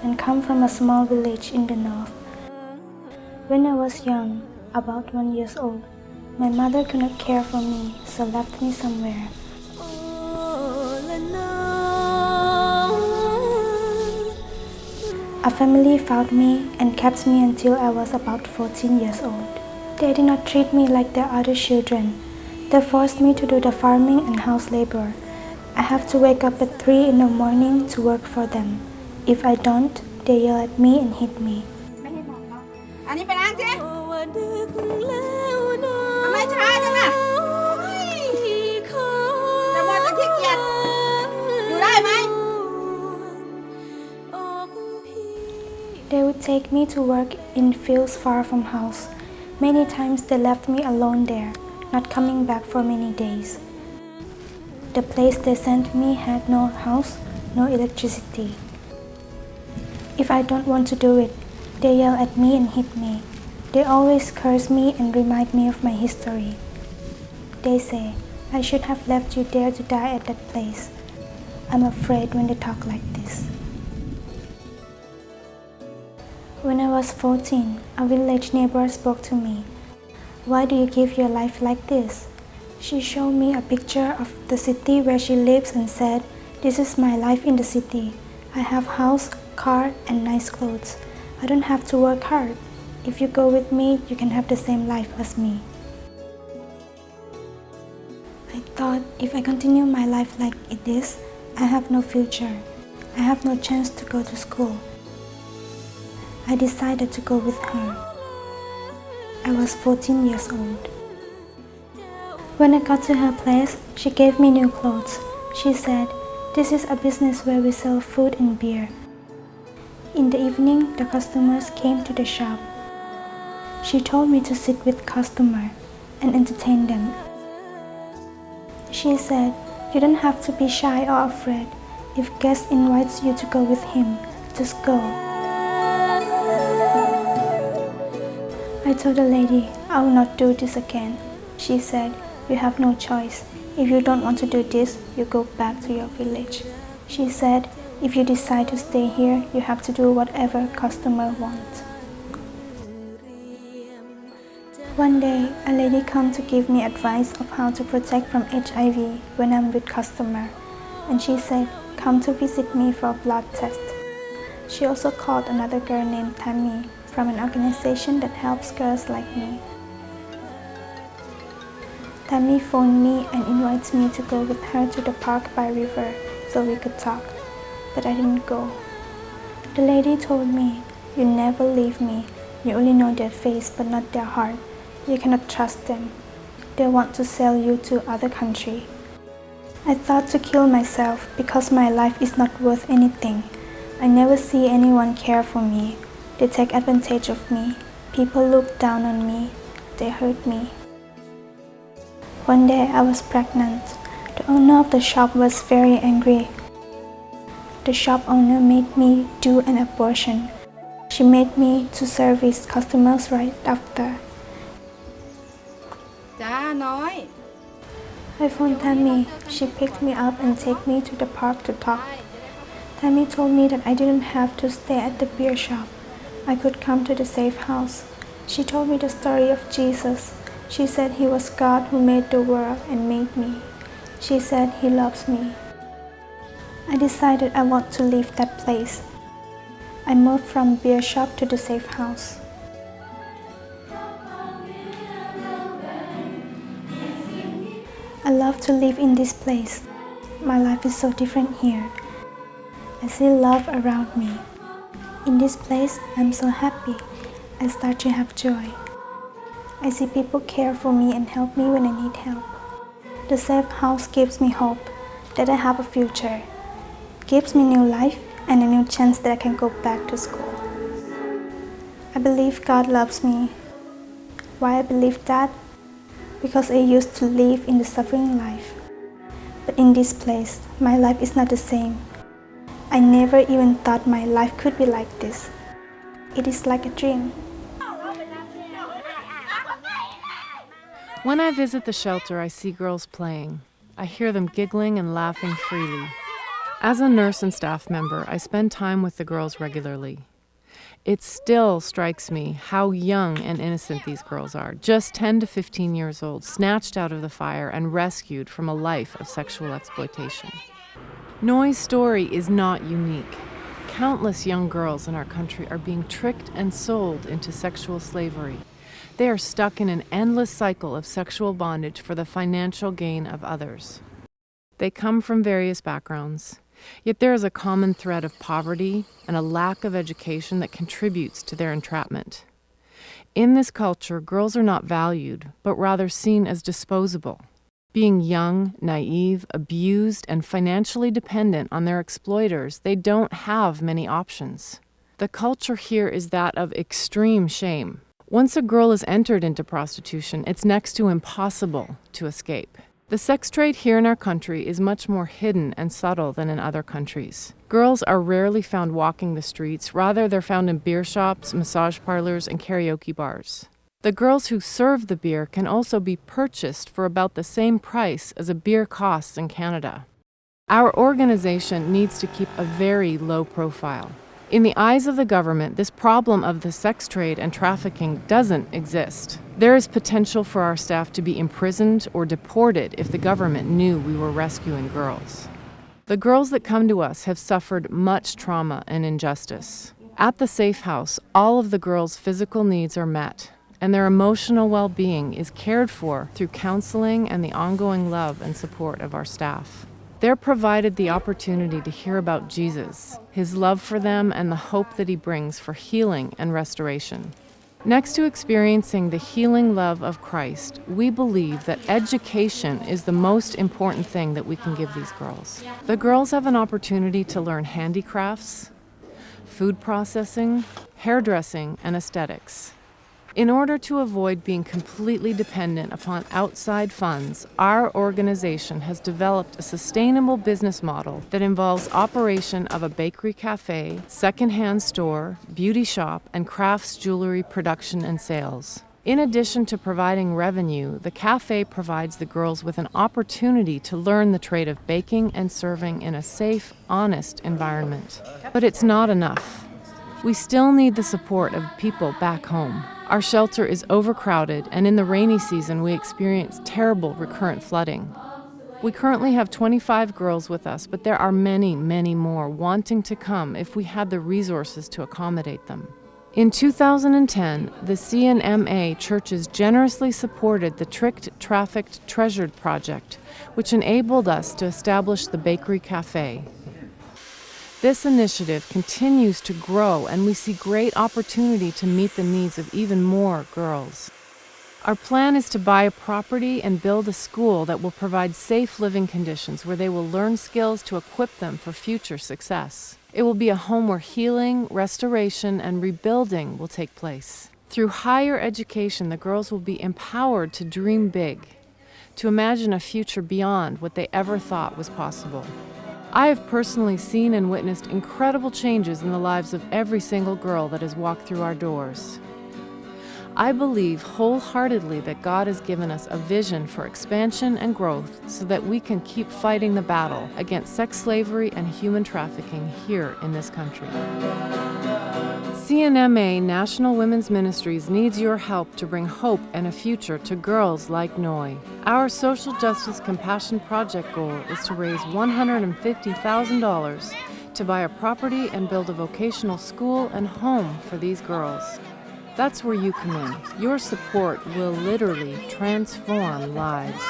and come from a small village in the north. When I was young, about 1 year old, my mother could not care for me, so left me somewhere. A family found me and kept me until I was about 14 years old. They did not treat me like their other children. They forced me to do the farming and house labor. I have to wake up at 3 in the morning to work for them. If I don't, they yell at me and hit me. อันนี้ไปล้างสิทำไมช้าจังอ่ะจะมัวแต่ขี้เกียจอยู่ได้ไหม They would take me to work in fields far from house. Many times they left me alone there, not coming back for many days. The place they sent me had no house, no electricity. If I don't want to do it, they yell at me and hit me. They always curse me and remind me of my history. They say, I should have left you there to die at that place. I'm afraid when they talk like this. When I was 14, a village neighbor spoke to me. Why do you give your life like this? She showed me a picture of the city where she lives and said, this is my life in the city. I have house, car, and nice clothes. I don't have to work hard. If you go with me, you can have the same life as me. I thought if I continue my life like it is, I have no future. I have no chance to go to school. I decided to go with her. I was 14 years old. When I got to her place, she gave me new clothes. She said, this is a business where we sell food and beer. In the evening, the customers came to the shop. She told me to sit with customers and entertain them. She said, you don't have to be shy or afraid. If guest invites you to go with him, just go. I told the lady, I will not do this again. She said, you have no choice. If you don't want to do this, you go back to your village. She said, if you decide to stay here, you have to do whatever customer wants. One day, a lady came to give me advice of how to protect from HIV when I'm with customer, and she said, come to visit me for a blood test. She also called another girl named Tammy from an organization that helps girls like me. Tammy phoned me and invites me to go with her to the park by river so we could talk, but I didn't go. The lady told me, you never leave me. You only know their face but not their heart. You cannot trust them. They want to sell you to other country. I thought to kill myself because my life is not worth anything. I never see anyone care for me. They take advantage of me. People look down on me. They hurt me. One day I was pregnant. The owner of the shop was very angry. The shop owner made me do an abortion. She made me to service customers right after. จ้าน้อย I phoned Tammy. She picked me up and took me to the park to talk. Tammy told me that I didn't have to stay at the beer shop. I could come to the safe house. She told me the story of Jesus. She said he was God who made the world and made me. She said he loves me. I decided I want to leave that place. I moved from beer shop to the safe house. I love to live in this place. My life is so different here. I see love around me. In this place, I'm so happy. I start to have joy. I see people care for me and help me when I need help. The safe house gives me hope that I have a future. It gives me new life and a new chance that I can go back to school. I believe God loves me. Why I believe that? Because I used to live in the suffering life. But in this place, my life is not the same. I never even thought my life could be like this. It is like a dream. When I visit the shelter, I see girls playing. I hear them giggling and laughing freely. As a nurse and staff member, I spend time with the girls regularly. It still strikes me how young and innocent these girls are, just 10 to 15 years old, snatched out of the fire and rescued from a life of sexual exploitation. Noi's story is not unique. Countless young girls in our country are being tricked and sold into sexual slavery. They are stuck in an endless cycle of sexual bondage for the financial gain of others. They come from various backgrounds. Yet there is a common thread of poverty and a lack of education that contributes to their entrapment. In this culture, girls are not valued, but rather seen as disposable. Being young, naive, abused, and financially dependent on their exploiters, they don't have many options. The culture here is that of extreme shame. Once a girl is entered into prostitution, it's next to impossible to escape. The sex trade here in our country is much more hidden and subtle than in other countries. Girls are rarely found walking the streets, rather they're found in beer shops, massage parlors, and karaoke bars. The girls who serve the beer can also be purchased for about the same price as a beer costs in Canada. Our organization needs to keep a very low profile. In the eyes of the government, this problem of the sex trade and trafficking doesn't exist. There is potential for our staff to be imprisoned or deported if the government knew we were rescuing girls. The girls that come to us have suffered much trauma and injustice. At the Safe House, all of the girls' physical needs are met, and their emotional well-being is cared for through counseling and the ongoing love and support of our staff. They're provided the opportunity to hear about Jesus, his love for them, and the hope that he brings for healing and restoration. Next to experiencing the healing love of Christ, we believe that education is the most important thing that we can give these girls. The girls have an opportunity to learn handicrafts, food processing, hairdressing, and aesthetics. In order to avoid being completely dependent upon outside funds, our organization has developed a sustainable business model that involves operation of a bakery cafe, secondhand store, beauty shop, and crafts jewelry production and sales. In addition to providing revenue, the cafe provides the girls with an opportunity to learn the trade of baking and serving in a safe, honest environment. But it's not enough. We still need the support of people back home. Our shelter is overcrowded, and in the rainy season we experience terrible recurrent flooding. We currently have 25 girls with us, but there are many, many more wanting to come if we had the resources to accommodate them. In 2010, the CNMA churches generously supported the Tricked, Trafficked, Treasured project, which enabled us to establish the Bakery Cafe. This initiative continues to grow, and we see great opportunity to meet the needs of even more girls. Our plan is to buy a property and build a school that will provide safe living conditions where they will learn skills to equip them for future success. It will be a home where healing, restoration, and rebuilding will take place. Through higher education, the girls will be empowered to dream big, to imagine a future beyond what they ever thought was possible. I have personally seen and witnessed incredible changes in the lives of every single girl that has walked through our doors. I believe wholeheartedly that God has given us a vision for expansion and growth so that we can keep fighting the battle against sex slavery and human trafficking here in this country. CNMA National Women's Ministries needs your help to bring hope and a future to girls like Noi. Our Social Justice Compassion Project goal is to raise $150,000 to buy a property and build a vocational school and home for these girls. That's where you come in. Your support will literally transform lives.